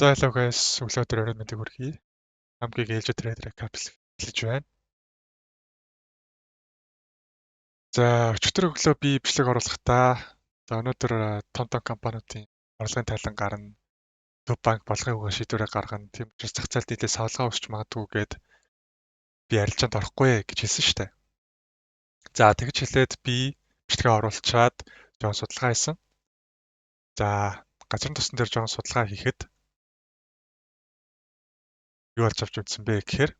За hello guys, өглөөдөр оройн мэндийг хүргэе. Хамгийн ээлжид трейдер капс хэлж байна. За өчигдөр өглөө би бичлэг оруулахдаа өнөөдөр том компаниудын орлогын тайлан гарна, Төв банк болгоны үгээ шийдвэрээ гаргана. Тийм учраас зах зээлд нэлээд савлгаа өсч магадгүй гээд би арилжаанд орохгүй гэж хэлсэн шүү дээ. За тэгж хэлээд би бичлэгээ оруулчаад жоон судалгаа хийсэн. За газрын тосн дээр жоон судалгаа хийхэд юу болж авч үзсэн бэ гэхээр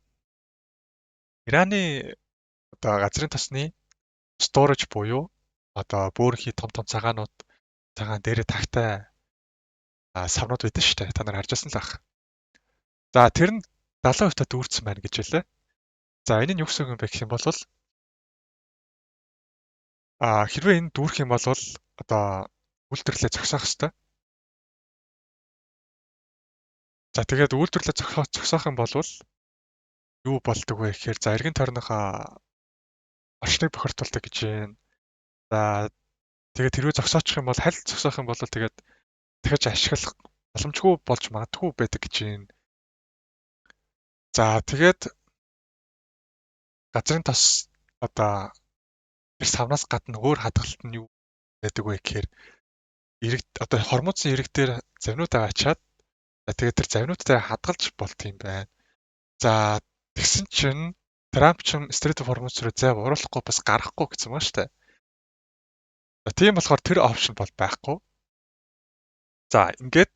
Ираны газрын тосны storage буюу бөөрийнхий том цагаан дээрээ тагтай савнууд байдаг шүү дээ. Та нар харж байсан л байх. За тэр нь 70% дүүрсэн байна гэж хэлээ. За энэ нь юу гэсэн юм бэ гэх юм бол хэрвээ энэ дүүрэх юм бол үйлдвэрлэлээ зогсоох ёстой. За тэгээд үйлдвэрлэлээ зогсоох юм бол юу болдог вэ гэхээр за эргэн тойрныхоо орчныг бохирдуулдаг гэж байна. За тэгээд хэрвээ зогсоочих юм бол халь зогсоох юм бол тэгээд дахиж ашиглах боломжгүй болж магадгүй байдаг гэж байна. За тэгээд газрын тос тэр савнаас гадна өөр хадгалалт нь юу байдаг вэ гэхээр хормоцсон эрэг дээр завнуудаа ачаад тэгээд тэр завнуудтай хадгалж болт юм байна. За тэгсэн чинь Трамп ч стратеги хормоц руу зайг оруулахгүй бас гарахгүй гэсэн юм ба штэ. Тийм болохоор тэр опшн бол байхгүй. За ингээд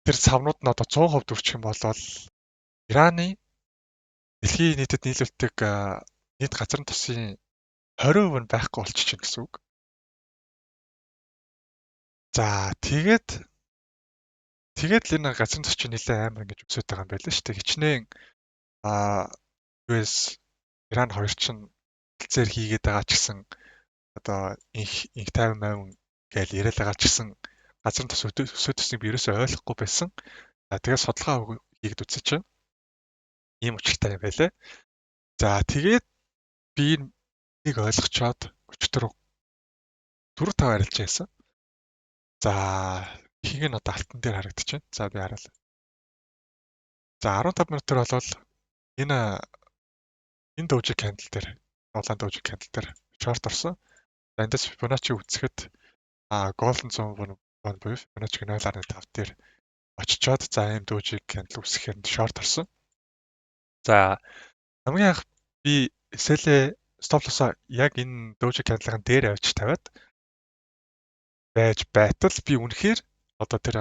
тэр савнууд нь 100% дүрчих юм бол Ираны дэлхийн нийтэд нийлүүлдэг нийт газрын тосын 20% нь байхгүй болчихно гэсэн үг. За тэгээд л энэ газрын тос чинь нэлээд амар ингэж өсөж байгаа юм байлаа шүү дээ. Хичнээн US Иран хоёр чинь хэлцээр хийгээд байгаа ч гэсэн инх 50% гэж яриад байгаа ч гэсэн газрын тос өсөж төснийг би ерөөсөй ойлгохгүй байсан. Тэгээд судалгаа хийгээд үзсэн чинь ийм учиртай юм байлаа. За тэгээд би нэг ойлгочоод өчтөр 4-5 арилж яасан. За ихийг нь алтан дээр харагдаж байна. За би хараалаа. За 15 минутаар болвол энэ дожиг кандл дээр улаан дожиг кандл дээр шорт орсон. За эндээс Fibonacci үзэхэд Golden Zone буюу Fibonacci 0.5 дээр очичоод за ийм дожиг кандл үсгэхээр шорт орсон. За хамгийн анх би SL stop loss-а яг энэ дожиг кандлагын дээр авчиж тавиад байж байтал би үнэхээр тэр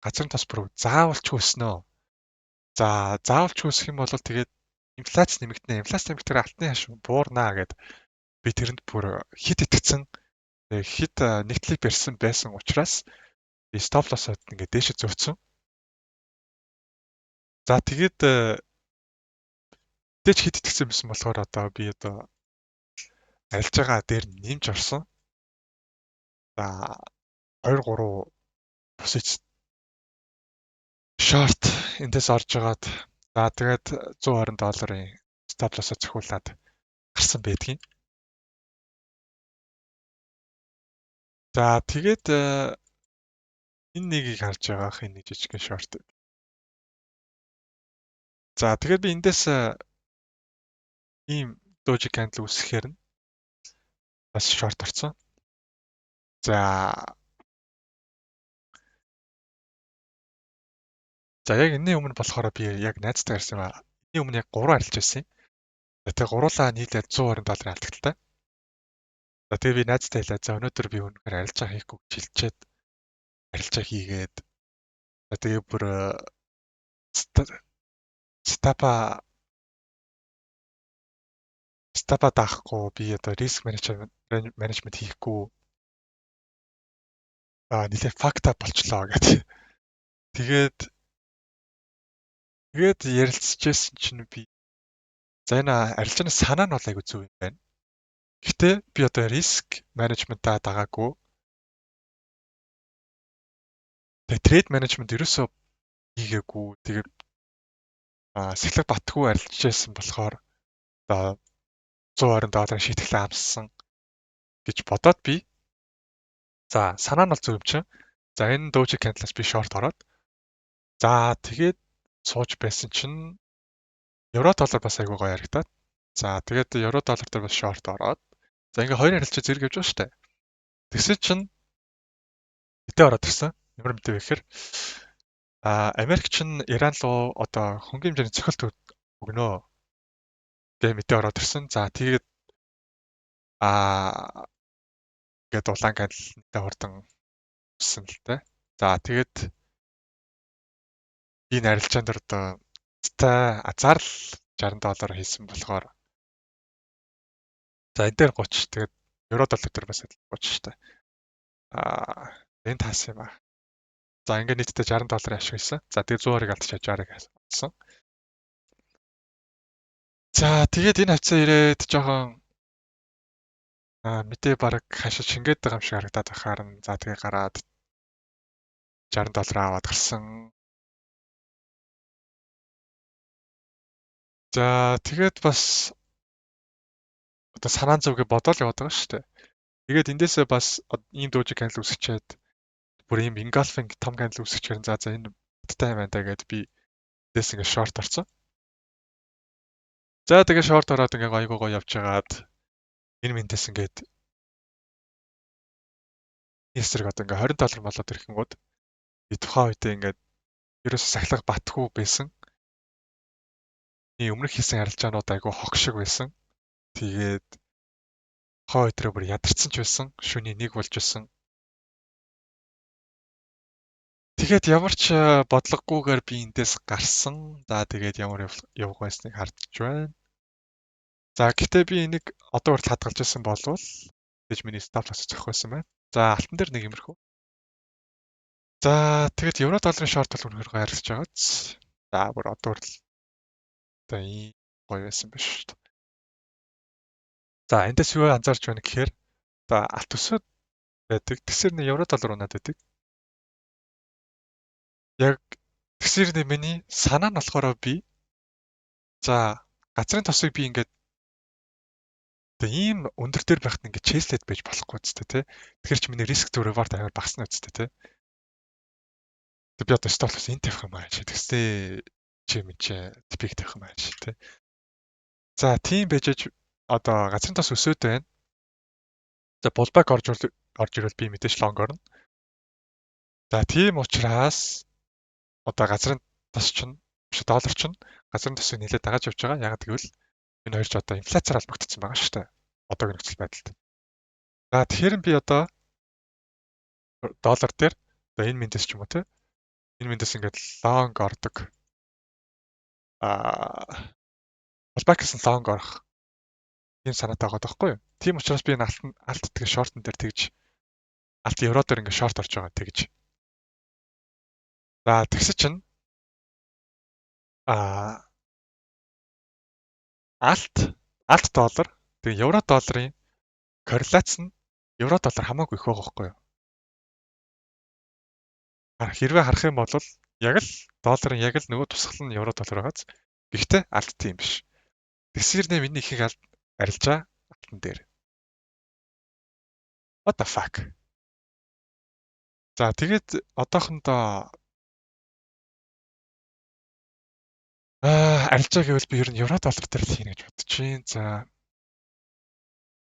газрын тос бүр заавалчгүй өснө. За заавалчгүй өсөх юм бол тэгээд инфляц нэмэгдэнэ. Инфляц нэмэгдэхээр алтны хашуу буурнаа гэд би тэрэнд бүр хит итгэцэн хит нэгтлийг барьсан байсан учраас би стоп лоссод ингээд дээшээ зөөцсөн. За тэгээд дээш хит итгэцэн байсан болохоор би арилж байгаа дээр нэмж орсон. За 2-3 позиц шорт эндээс орж агаад за тэгээд $120 стоп лоссоо цохиулаад гарсан байдгийн. За тэгээд энэ нэгийг харж байгаах энэ жижигхэн шорт. За тэгээд би эндээс ийм дожи кандл үсгэхээр нь бас шорт орсон. За яг энэний өмнө болохоор би яг найзтай ярьсан юм аа. Энэний өмнө яг 3 арилж байсан юм. Тэгээ гуруулаа нийлээд $120 алдагтай. За тэгээ би найзтай хэлээ. За өнөөдөр би үнэхээр арилжаа хийхгүй гэж хэлчихэд арилжаа хийгээд тэгээ бүр стапа даахгүй би риск менежмент хийхгүй нэлээ факта болчлоо гэдэг. Тэгээд ярилцчихсэн чинь би за энэ арилжааны санаа нь бол айгүй зөв юм байна. Гэхдээ би риск менежментаа дагаагүй. Тэгээд трейд менежмент ерөөсөө хийгээгүй. Тэгээд сэхлэг батгүй арилж байсан болохоор $120 шийтгэлээ амссан гэж бодоод би за санаа нь бол зөв юм чинь. За энэ Doji Candle-аас би short ороод. За тэгээд сууж байсан чинь евро доллар бас айгүй гоё харагдаад. За тэгээд евро доллар дээр бас short ороод. За ингээ хоёр харилцаа зэрэг явж байгаа шүү дээ. Тэгсэн чинь мэдээ ороод ирсэн. Ямар мэдээ вэ гэхээр Америк чинь Иран руу одоо хөнгөн хэмжээний цохилт өгнө гэх мэдээ ороод ирсэн. За тэгээд ингээд улаан кандалтай хурдан өссөн л дээ. За тэгээд энэ арилжаанд одоо азар л $60 хийсэн болохоор за энэ дээр 30 тэгээд евро доллар дээр бас адилхан 30 шүү дээ. Энэ таас юм аа. За ингээд нийтдээ $60 ашиг хийсэн. За тэгээд 100-ыг алдчихаа 60-ыг авсан. За тэгээд энэ хавцаа ирээд жоохон мэдээ бараг хашиж шингээд байгаа юм шиг харагдаад байхаар нь за тэгээ гараад $60 аваад гарсан. За тэгээд бас одоо санаан зүгээ бодоол яваад байгаа шүү дээ. Тэгээд эндээсээ бас ийм Doji Candle үсгчээд бүр ийм engulfing том candle үсгчээр за энэ баттай юм байна да гэд би эндээс ингээ short орсон. За тэгээ short ороод ингээ гоё явж байгаад энэ минтээс ингээд эсрэг одоо ингээ $20 болоод ирэхэнгүүд би тухайн үедээ ингээд ерөөсө сахилга батгүй байсан. Өмнөх хийсэн арилжаанууд айгүй хог шиг байсан. Тэгээд тухайн өдрөө бүр ядарсан ч байсан. Шөнийн 1 болж байсан. Тэгээд ямар ч бодлогогүйгээр би эндээс гарсан. За тэгээд ямар явах байсныг хардж байна. За гэтээ би энийг одоо хүртэл хадгалж байсан болвол гэж миний stop loss зохих байсан байна. За алтан дээр нэг юмрхүү. За тэгээд евро долларын short бол үнэхээр гоё харагдаж байгааз. За бүр одоо хүртэл одоо ийм гоё байсан биш шүү дээ. За эндээс юу анзаарч байна гэхээр одоо алт өсөд байдаг. Тэгсэр нэг евро доллар унаад байдаг. Яг тэгсэр нэг миний санаа нь болохоор би за газрын тосыг би ингээд одоо ийм өндөр дээр байхад ингээд чейслээд байж болохгүй зү тэ. Тэгэхээр чи миний риск to reward амар багасна үстэ тэ. Тэг би одоо stop loss энэ тавих юм аа чи тэгсээ чи типик тавих юм аа чи тэ. За тийм байжж одоо газрын тос өсөөд байна. За pullback орж ирвэл би мэдээж long орно. За тийм учраас одоо газрын тос чинь биш доллар чинь газрын тосыг нэлээд дагаж явж байгаа. Яг гэвэл энэ хоёр ч одоо инфляцаар холбогдсон байгаа шүү дээ. Одоогийн нөхцөл байдалд. За тэгэхээр би одоо доллар дээр одоо энэ мэндээс ч юм уу те энэ мэндээс ингээд long ордог. Pullback гэсэн long орох юм санаатай байгаа байхгүй юу? Тийм учраас би энэ алт тэгээ short-н дээр тэгж алт евро дээр ингээд short орж байгаа тэгж. За тэгсэ чинь алт доллар тэгээ евро долларын корреляц нь евро доллар хамаагүй их байгаа байхгүй юу? Хэрвээ харах юм бол яг л долларын яг л нөгөө тусгал нь евро доллар байгааз. Гэхдээ алт тийм биш. Тэгсэрнээ миний ихийг арилжаа алтан дээр. What the fuck? За тэгээд одоохондоо арилжаа гэвэл би ер нь евро доллар дээр л хийнэ гэж бодож байна. За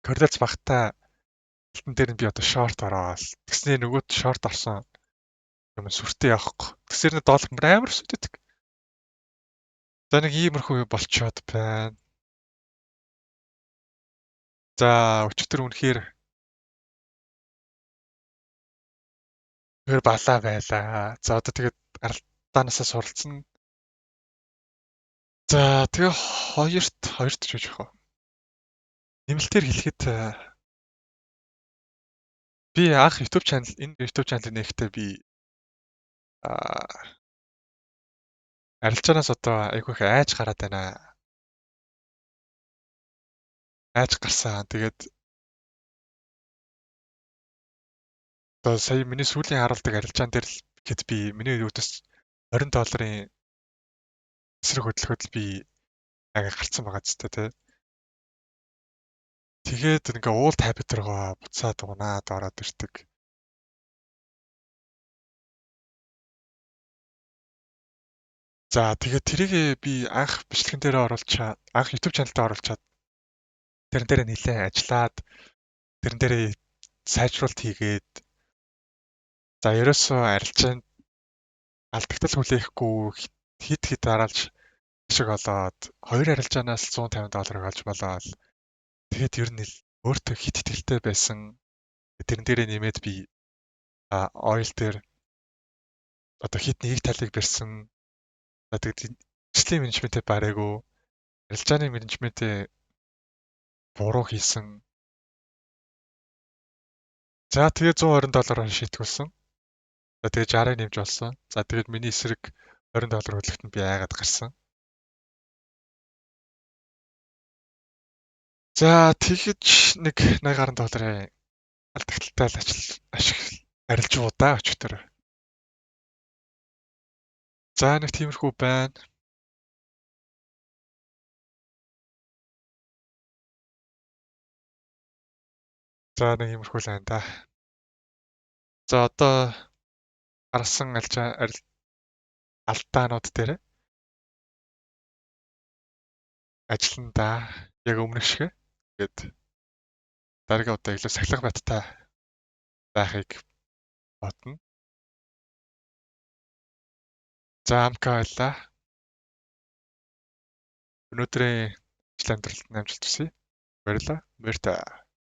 корреляц багтаа алтан дээр нь би одоо short ороод тэгснээр нөгөөд short орсон юм сүртэй явахгүй. Тэгсэрнээ доллар амар өсөдөг. За нэг иймэрхүү болчоод байна. За өчигдөр үнэхээр балаа байлаа. За одоо тэгээд аралдаанасаа суралцсан. За тэгээ хоёрт ч гэж байна. Нэмэлтээр хэлэхэд би анх YouTube channel нээхдээ би арилжаанаас одоо айгүй их айж гараад байна. Айж гарсан. Тэгээд одоо сая миний сүүлийн харуулдаг арилжаан дээр л хэд би миний үүдээс $20 эсрэг хөдөлгөөд би ага гарцсан байгаа ч тэ. Тэгээд ингээ уул тайбет руугаа буцаад унаад ороод ирдэг. За тэгээд тэрийг би анх бичлэгэн дээрээ оруулчаад, анх YouTube чаналдаа оруулчаад тэрэн дээрээ нэлээд ажиллаад тэрэн дээрээ сайжруулалт хийгээд за ерөөсөө арилжаанд алдагдал хүлээхгүй хит дараалж шиг болоод хоёр арилжаанаас $150 олж болоод тэгээд ер нь өөртөө хит итгэлтэй байсан тэрэн дээрээ нэмээд би ойл дээр одоо хит нэг талыг барьсан. За тэгээд ажлын менежментээ барайгүй, арилжааны менежментээ буруу хийсэн. За тэгээд $120 шийтгүүлсэн. За тэгээд 60-ыг нэмж олсон. За тэгээд миний эсрэг $20 хөдлөхтөнд би айгаад гарсан. За тэгэж нэг $80 алдагдaltaй л арилж удаа өчтөр. За нэг тиймэрхүү байна. За нэг иймэрхүү л байна да. За одоо гарсан алдаанууд дээр ажилландаа яг өмнөх шиг тэгээд дараагийн удаа илүү сахилга баттай байхыг бодно. За амка байлаа. Өнөөдрийн ажил амьдралд амжилт хүсье. Баярлалаа. Баяр таа.